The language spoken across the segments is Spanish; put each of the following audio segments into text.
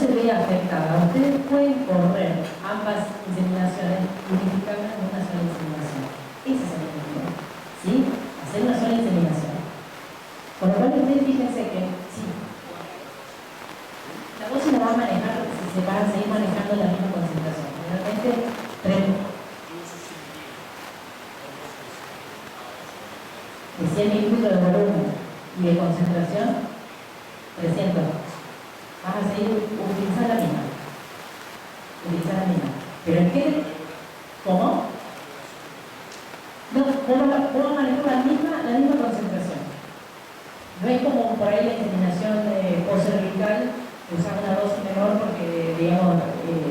se ve afectada. Ustedes pueden correr ambas inseminaciones unificadas en una sola inseminación. Ese es el objetivo, ¿sí? Hacer una sola inseminación. Con lo cual ustedes fíjense que, sí, la dosis la va a manejar, si se van a seguir manejando la misma concentración. Generalmente, 100 mililitros de volumen y de concentración 300. Vas a seguir utilizando la misma. Pero es que, ¿cómo? No, vos vas a manejar la misma concentración. No es como por ahí la inseminación postcervical, usar una dosis menor porque, digamos,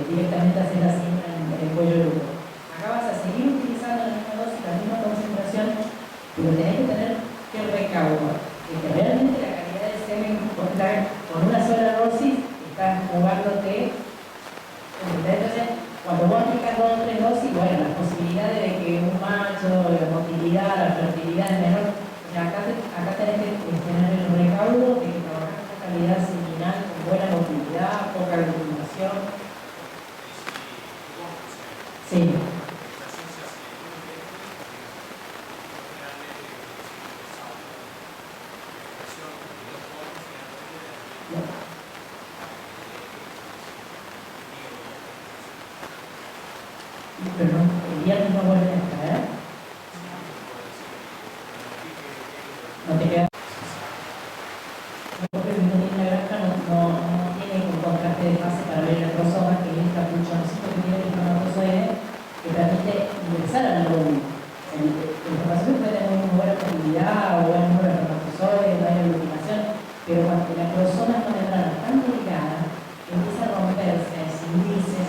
directamente hacer la siembra en el cuello del útero. Acá vas a seguir utilizando la misma dosis, la misma concentración, pero tenés que tener que recaudo, que realmente la calidad del semen con una sola dosis estás jugándote. Entonces, cuando vos aplicas 2 o 3 dosis, bueno, las posibilidades de que un macho, la motilidad, la fertilidad es menor. O sea, acá tenés que tener el recaudo de que trabajar con calidad seminal, con buena motilidad, poca aglutinación. Sí. Pero no, el viernes no vuelven a extraer. No te queda. Porque el niño de la granja no tiene un contraste de fase para ver el crosoma, que es el capuchoncito que tiene el espermatozoide, que permite ingresar al algoritmo. El espermatozoide puede tener una buena movilidad o buen número de espermatozoides, buena iluminación, pero cuando la crosoma es una membrana tan delicada, empieza a romperse, a escindirse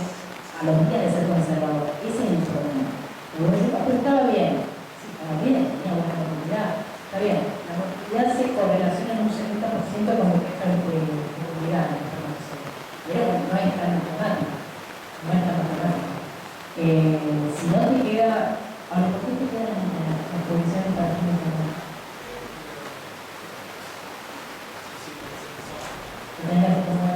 a los días de ser conservador. Ese es el problema. Pero estaba bien. Sí, estaba bien, tenía buena movilidad. Está bien, la movilidad se correlaciona en un 70% con lo que es la movilidad de la información. Pero no es tan matemática. Si no te queda, ahora, ¿por qué te quedan las condiciones para ti mismo? Tenés que hacer como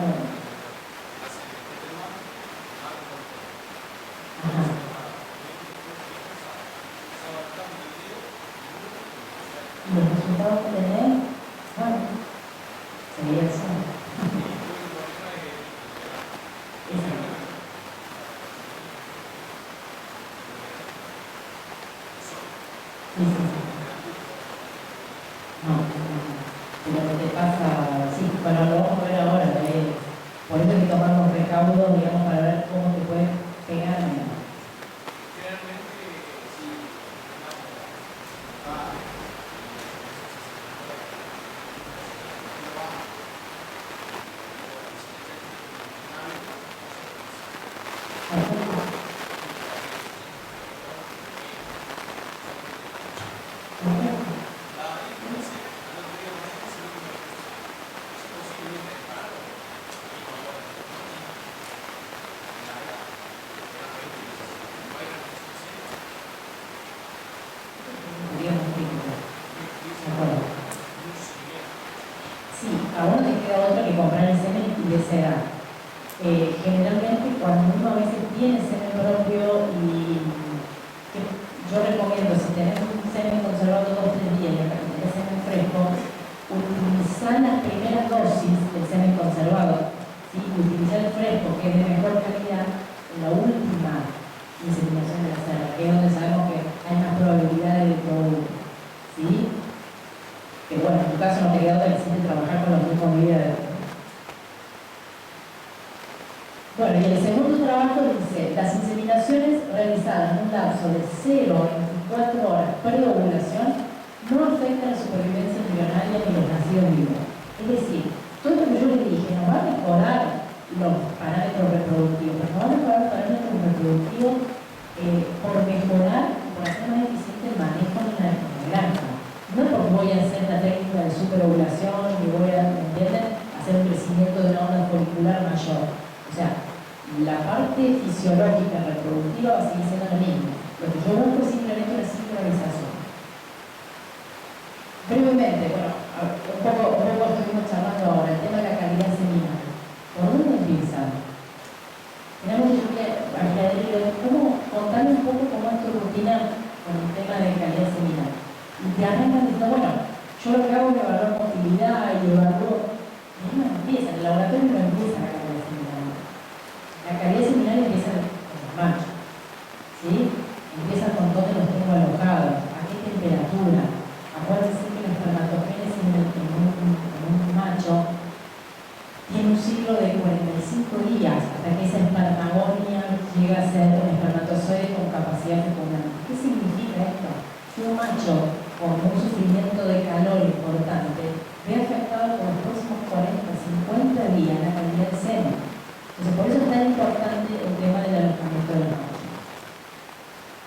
y los resultados que tenés, bueno, sería eso. No, pero lo que pasa, sí, bueno, lo vamos a ver ahora, por eso hay que tomar los recaudos, digamos, para ver cómo te puede pegar. Sí, a uno te queda otro que comprar el semen y desear. Generalmente cuando uno a veces tiene semen propio y yo recomiendo, si tenés un semen conservado 2 o 3 días y acá tenés semen fresco, utilizar las primeras dosis del semen conservado, ¿sí? Utilizar el fresco, que es de mejor calidad, en la última inseminación de la cera, que es donde sabemos que hay más probabilidades de producto, ¿sí? Que bueno, en tu caso no te queda otra que siempre trabajar con los mismos días. Bueno, y el segundo trabajo dice, las inseminaciones realizadas en un lapso de 0 a 24 horas pre-ovulación no afectan la supervivencia embrionaria ni los nacidos vivos. Es decir, todo lo que yo les dije nos va a mejorar los parámetros reproductivos, pero nos va a mejorar los parámetros reproductivos por mejorar y por hacer más eficiente el manejo de la granja. No porque voy a hacer la técnica de superovulación y voy a, ¿entienden?, hacer un crecimiento de una onda folicular mayor. O sea, la parte fisiológica reproductiva va a seguir siendo la misma. Lo que yo busco es simplemente una sincronización. Brevemente, bueno, un poco estuvimos charlando ahora, el tema de la calidad seminal. ¿Por dónde empieza? pero contarme un poco cómo es tu rutina con el tema de calidad seminal. Y te arrancan diciendo, bueno, yo lo que hago es evaluar motilidad y evalúo. Y ahí no empieza, en el laboratorio no empieza la calidad seminal. La calidad seminal empieza con los machos, ¿sí? Empieza con dónde los tengo alojados, a qué temperatura. Acuérdense que la espermatogénesis en un macho tiene un ciclo de 45 días hasta que esa espermagonia llega a ser un espermatozoide con capacidad fecundante. ¿Qué significa esto? Que un macho con un sufrimiento de calor importante ve afectado por los próximos 40-50 días la calidad de semen. Entonces, por eso es tan importante el tema del alojamiento de los machos.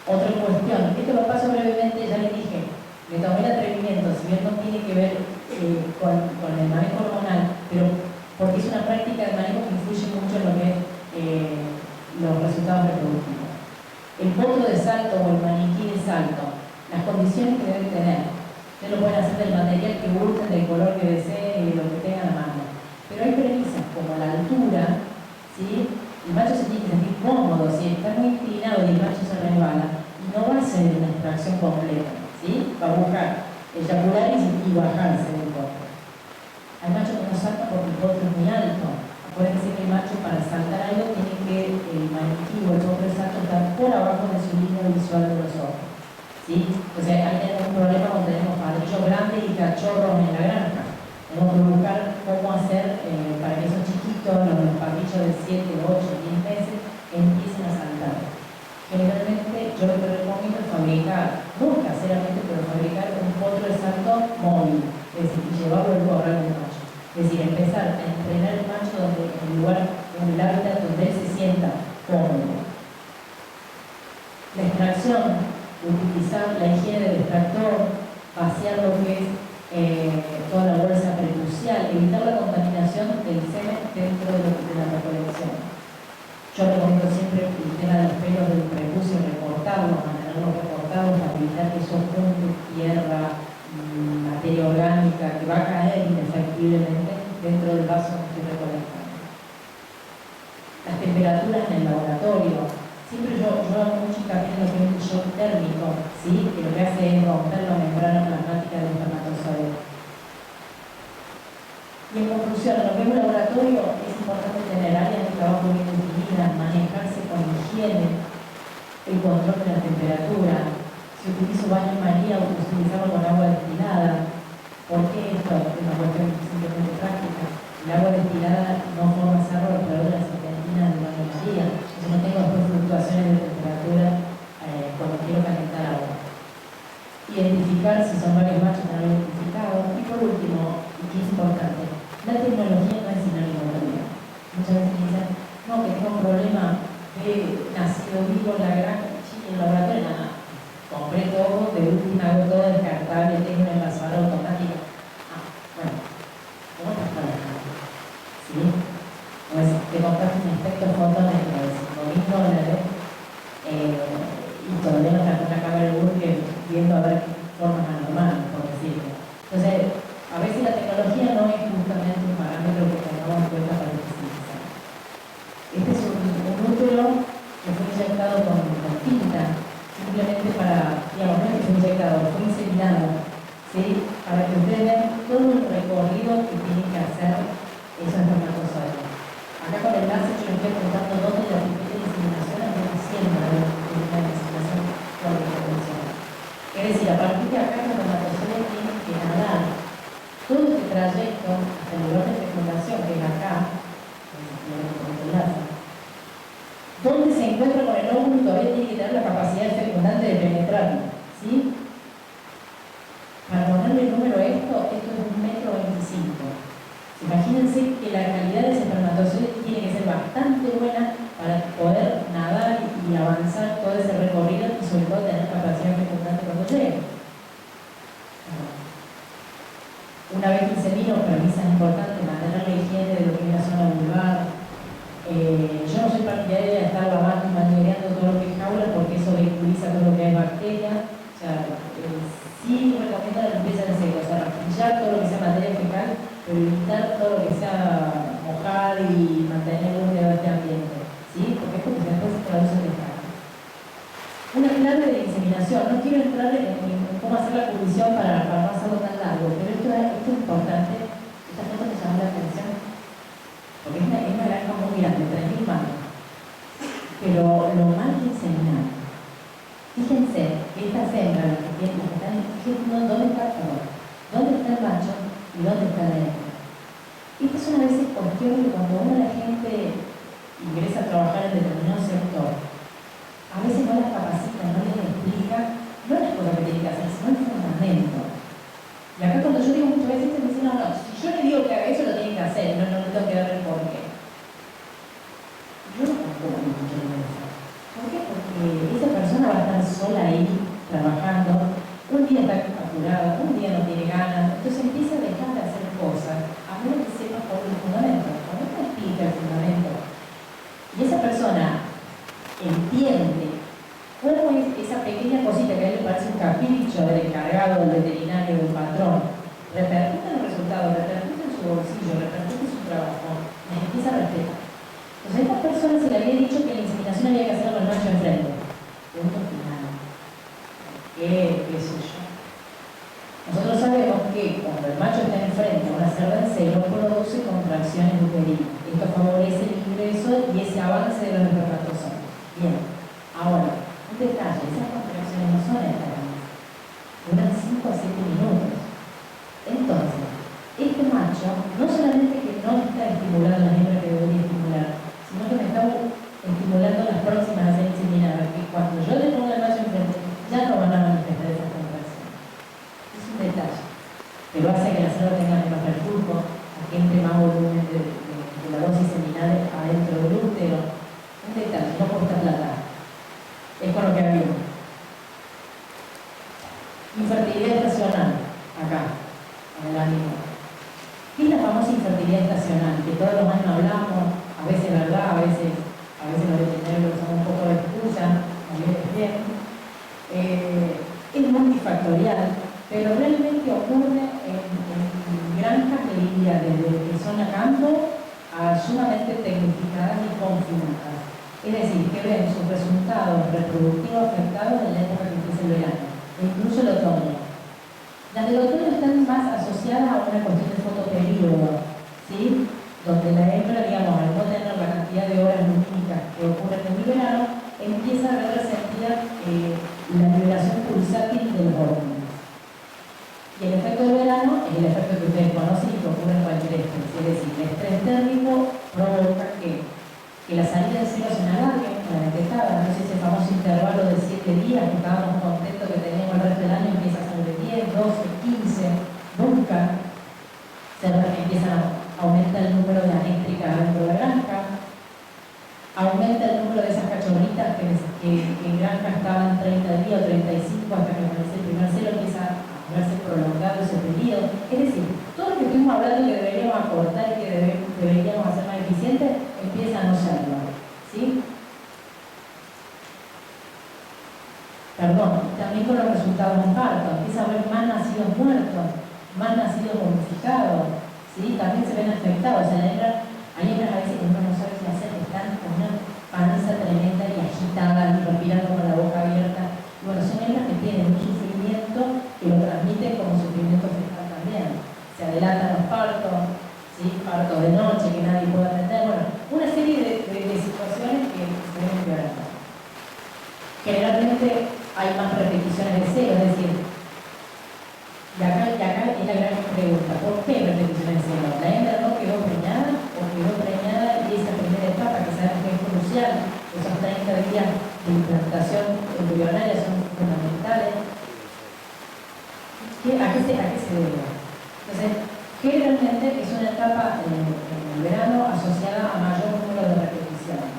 Otra cuestión, esto lo paso brevemente, ya les dije, me tomé el atrevimiento, si bien no tiene que ver con el manejo hormonal, pero porque es una práctica de manejo que influye mucho en lo que es los resultados reproductivos. El potro de salto o el maniquí de salto, las condiciones que deben tener. Ustedes lo pueden hacer del material que gusten, del color que deseen y de lo que tengan a mano. Pero hay premisas como la altura, ¿sí? El macho se tiene que sentir cómodo, si está muy inclinado y el macho se resbala, no va a ser una extracción completa, ¿sí? Va a buscar eyacular y bajarse del potro. Hay machos que no saltan porque el potro es muy alto. Acuérdense que el macho para saltar algo tiene que el maniquí o el potro de salto estar por abajo de su línea visual de los ojos, ¿sí? O sea, ahí tenemos un problema cuando tenemos padrillos grandes y cachorros en la granja. Tenemos que buscar cómo hacer para que esos chiquitos, los padrillos de 7, 8, 10 meses, empiecen a saltar. Generalmente yo lo que recomiendo es fabricar, no caseramente, pero fabricar un potro de salto móvil, es decir, llevarlo al corral del macho. Es decir, empezar a entrenar el macho en el lugar, en el hábitat donde él se sienta cómodo. La extracción, utilizar la higiene del extractor, vaciar lo que es toda la bolsa prepucial, evitar la contaminación del semen dentro de la recolección. Yo recomiendo siempre el tema de los pelos del prepucio, recortarlos, mantenerlos recortados para evitar que eso junte tierra, materia orgánica que va a caer indefectiblemente dentro del vaso que estoy recolectando. Las temperaturas en el laboratorio. Siempre yo hago mucho hincapié en lo que es el shock térmico, ¿sí? Que lo que hace es romper la membrana plasmática del espermatozoide. Y en conclusión, en lo que es un laboratorio es importante tener áreas de trabajo bien definidas, manejarse con higiene, el control de la temperatura. Si utilizo baño María, utilizarlo con agua destilada. ¿Por qué esto? Es una cuestión simplemente práctica. El agua destilada no forma cerro alrededor de la serpentina del baño María. Entonces no tengo después fluctuaciones de temperatura cuando quiero calentar agua. Identificar si son varios machos no identificados. Y por último, y que es importante, la tecnología no es sinónimo de calidad. Muchas veces me dicen, no, que tengo un problema de nacido vivo en la granja, sí, en el laboratorio, nada. Compré todo, de última hago todo descartable, tengo una envasadora automática. Ah, bueno, ¿cómo estás trabajando? ¿Sí? Pues te compraste un espectrofotómetro de $5.000 y todavía no sacó una cámara de Google viendo a ver qué formas anormales, por decirlo. Entonces, a veces la tecnología no es justamente un parámetro que tengamos en cuenta para especificar. Este es un útero que fue inyectado con tinta, simplemente para, digamos, no es que fue inyectado, fue inseminado, ¿sí? Para que ustedes vean todo el recorrido que tienen que hacer esos espermatozoides. Acá con el láser yo les estoy contando dónde la pipeta de inseminación está haciendo la inseminación por la intervención. Es decir, a partir de acá los espermatozoides tienen que nadar todo este trayecto hasta el lugar de fecundación, que es acá, donde se encuentra con el óvulo, todavía tiene que tener la capacidad fecundante de penetrarlo, ¿sí? Para ponerle el número a esto es 1,25 m. Imagínense que la calidad de ese espermatozoide tiene que ser bastante buena para poder nadar y avanzar todo ese recorrido y sobre todo tener capacidad fecundante cuando llegue. Una vez que insemino, premisas importantes, mantener la higiene de lo que es la zona vulvar. Yo no soy partidaria de estar lavando y maniobrando todo lo que es jaula porque eso vehiculiza todo lo que es bacteria. O sea, sí recomiendo la limpieza en seco, o sea, rastrillar todo lo que sea materia fecal, pero evitar todo lo que sea mojar y mantener húmedo este ambiente, ¿sí? Porque es porque después se traduce en descarga. inseminación. No quiero entrar en cómo hacer la publicidad para no hacerlo tan largo, pero esto es importante. Esta foto me llamó la atención porque es una granja muy grande, 3.000 manos, pero lo mal inseminado. Fíjense que estas hembras que tienen, fíjense dónde está el macho y dónde está la hembra. Esta es una vez cuestión que cuando la gente ingresa a trabajar en determinado sector, a veces no las capacita, no les explica, no las cosas que tienen que hacer, sino el fundamento. Y acá cuando yo digo muchas veces me dicen, no, si yo le digo que haga eso, lo tiene que hacer, no tengo que dar el porqué. Yo no tampoco mucho de eso. ¿Por qué? Porque esa persona va a estar sola ahí, trabajando, un día está apurada, un día no tiene ganas, entonces empieza a dejar de hacer cosas, a menos que sepa cuál es el fundamento. Cuando uno explica el fundamento, y esa persona entiende cómo es esa pequeña cosita que a él le parece un capricho del encargado, del veterinario, del patrón, repercute en el resultado, repercute en su bolsillo, repercute en su trabajo, les empieza a respetar. Entonces a estas personas se le había dicho que la inseminación había que hacerlo con el macho enfrente. Punto final. ¿Qué sé yo? Nosotros sabemos que cuando el macho está enfrente a una cerda en celo, produce contracciones uterinas. Esto favorece el ingreso y ese avance de los espermatozoides. Bien, ahora, un detalle, esas contracciones no son eternas, duran 5 a 7 minutos. Entonces, este macho no solamente que no está estimulando la hembra que debería estimular, sino que me está estimulando las próximas a ser inseminadas, que cuando yo le ponga el macho enfrente, ya no van a manifestar esas contracciones. Es un detalle, pero hace que la cerda tenga menos reflujo, a que entre más volumen de la dosis seminal adentro del útero. Un detalle, no cuesta plata. Es con lo que había. Infertilidad estacional, acá, en el ánimo. ¿Qué es la famosa infertilidad estacional? Que todos los años hablamos, a veces verdad, a veces los veterinarios usamos un poco de excusa, a veces bien. Es multifactorial, pero realmente ocurre en granjas de vida, desde que son a campo a sumamente tecnificadas y confinadas. Es decir, que ven sus resultados reproductivos afectados en la época que empieza el verano, e incluso el otoño. Las del otoño están más asociadas a una cuestión de fotoperíodo, ¿sí? Donde la hembra, digamos, al no tener la cantidad de horas lumínicas que ocurren en el verano, empieza a ver resentida la liberación pulsátil de los órganos. Y el efecto del verano es el efecto que ustedes conocen y que ocurre en cualquier estrés. Es decir, el estrés térmico provoca que la salida de celo se alargue, la detectada, no sé, ese famoso intervalo de 7 días que estábamos contentos que teníamos el resto del año, empieza a ser de 10, 12, 15, nunca empieza a aumentar el número de anéctricas dentro de la granja, aumenta el número de esas cachorritas que en granja estaban 30 días o 35 hasta que aparece el primer celo, empieza a verse prolongado ese periodo. Es decir, todo lo que estuvimos hablando que deberíamos acortar y que deberíamos hacer más eficiente, empieza a no serlo, ¿sí? Perdón, también con los resultados de parto, empieza a haber más nacidos muertos, más nacidos momificados, ¿sí? También se ven afectados. O sea, hay hembras a veces que uno no sabe qué hacer, están con una panza tremenda y agitada, y respirando con la boca abierta. Bueno, son hembras que tienen un sufrimiento que lo transmiten como sufrimiento fetal también. Se adelantan los partos, ¿sí? Partos de noche que nadie puede atender. Bueno, una serie de situaciones que se ven empeorando. Generalmente hay más repeticiones de celo, es decir, y acá es la gran pregunta, ¿por qué repeticiones de celo? ¿La hembra no quedó preñada o quedó preñada y esa primera etapa que sabemos que es crucial, esos 30 días de implantación embrionaria son fundamentales? ¿A qué se debe? Entonces, generalmente es una etapa en el verano asociada a mayor número de repeticiones,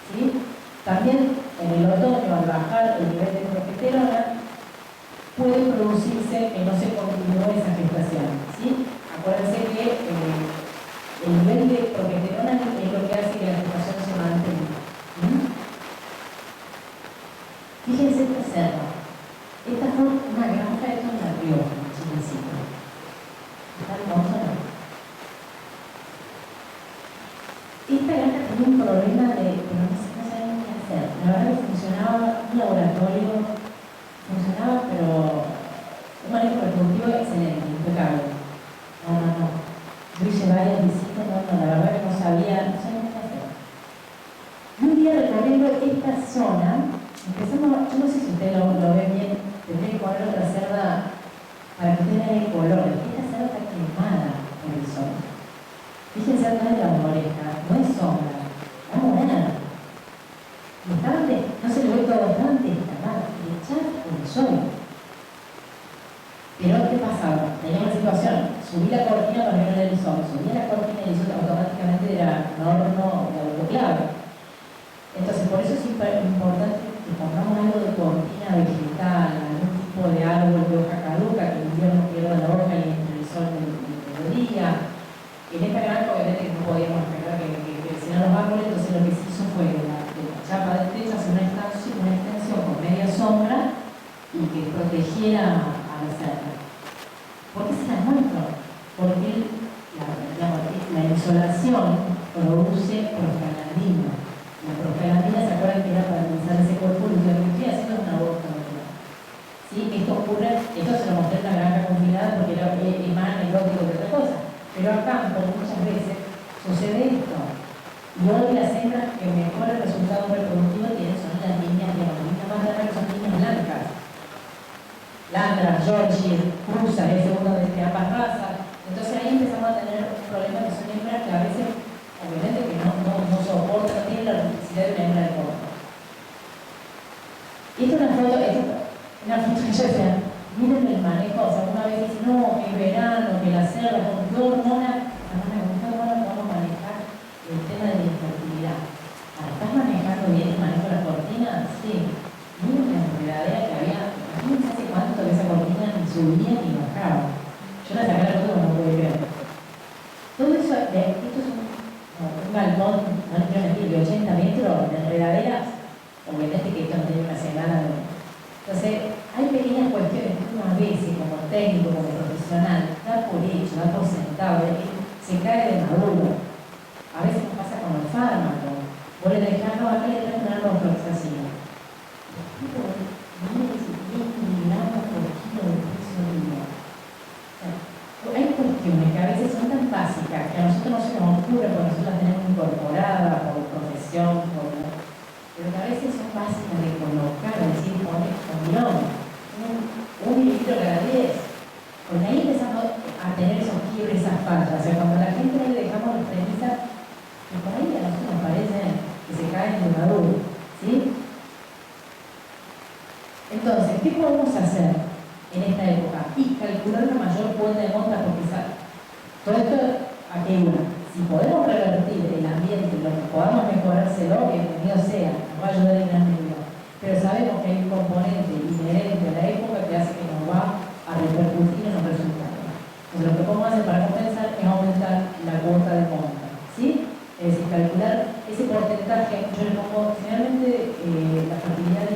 ¿sí? También en el otoño, al bajar el nivel de progesterona, puede producirse que no se continúe esa gestación, ¿sí? Acuérdense que el nivel de progesterona es lo que hace que la gestación se mantenga. Fíjense esta cerda. Esta fue una granja de en La Rioja, en Chilecito. ¿Está hermosa? Esta granja tenía un problema de, pero no sabían qué hacer. La verdad que funcionaba un laboratorio, funcionaba zona, empezamos, yo no sé si ustedes lo ven bien, tendré que poner otra cerda para que ustedes vean el color. Esta cerda está quemada por el sol. Fíjense atrás de la oreja, no es sombra, está morada. No se le ve todo bastante destacado, echar por el sol. Pero ¿qué pasaba? Tenía una situación, subí la cortina para ver el sol, subí la cortina y el sol automáticamente era un horno de autoclave. Entonces, por eso es importante que pongamos algo de cortina vegetal, algún tipo de árbol de hoja caduca, que el invierno pierda la hoja y entre el sol del mediodía. En esta granja obviamente no podíamos esperar que crecieran los árboles, entonces lo que se hizo fue de la chapa del techo hacer una extensión con media sombra y que protegiera a la cerda. ¿Por qué se la muestro? Porque la insolación produce prostaglandina. La prostaglandina, ¿se acuerdan que era para realizar ese cuerpo? Lo que estoy haciendo es una aborto natural. ¿Sí? Esto ocurre, esto se lo mostré en la granja confinada porque era más anecdótico que otra cosa. Pero acá, muchas veces, sucede esto. Y hoy las hembras que mejor resultado reproductivo tienen son las niñas, las niñas más grandes que son niñas blancas. Landra, Yorkshire, Prusa, es uno de ambas razas. Entonces ahí empezamos a tener un problema que son hembras que a veces, obviamente, que no soportan, no tienen la necesidad de una hembra de corto. Y esta es una foto que yo decía, miren el manejo, o sea, una vez dice, no, que es verano, que la cerda, con qué hormona podemos manejar el tema de la infertilidad. ¿Estás manejando bien el manejo de la cortina? Sí. Miren la enredadera que había, imagínense hace cuánto que esa cortina ni subía ni bajaba. Yo la saqué la foto como no pude creer. Todo eso, esto es un galpón, no les quiero mentir, de 80 metros de enredaderas, obviamente que esto no tiene una semana de... Entonces, hay pequeñas cuestiones que uno a veces, como técnico, como profesional, da por hecho, da por sentado, se cae de maduro. A veces nos pasa con los fármacos. Vos le dejás, no, acá le traes una norfloxacina. Miren si tiene miligramos por kilo de peso de vida. Hay cuestiones que a veces son tan básicas que a nosotros no se nos ocurre porque nosotros las tenemos incorporadas por profesión, pero que a veces son básicas de colocar, de decir, poner un mililitro cada 10. Porque ahí empezamos a tener esos quiebres, esas fallas. O sea, cuando a la gente no le dejamos las premisas, que por ahí a nosotros nos parece que se caen de maduro. ¿Sí? Entonces, ¿qué podemos hacer en esta época? Y calcular la mayor cuota de monta, porque todo esto, aquí una. Si podemos revertir el ambiente, lo que podamos mejorárselo, bienvenido sea, nos va a ayudar en gran medida. Pero sabemos que hay un componente inherente a la época que hace que nos va a repercutir en los resultados. Entonces, lo que podemos hacer para compensar es aumentar la cuota de monta. ¿Sí? Es decir, calcular ese porcentaje. Yo le pongo, generalmente la fertilidad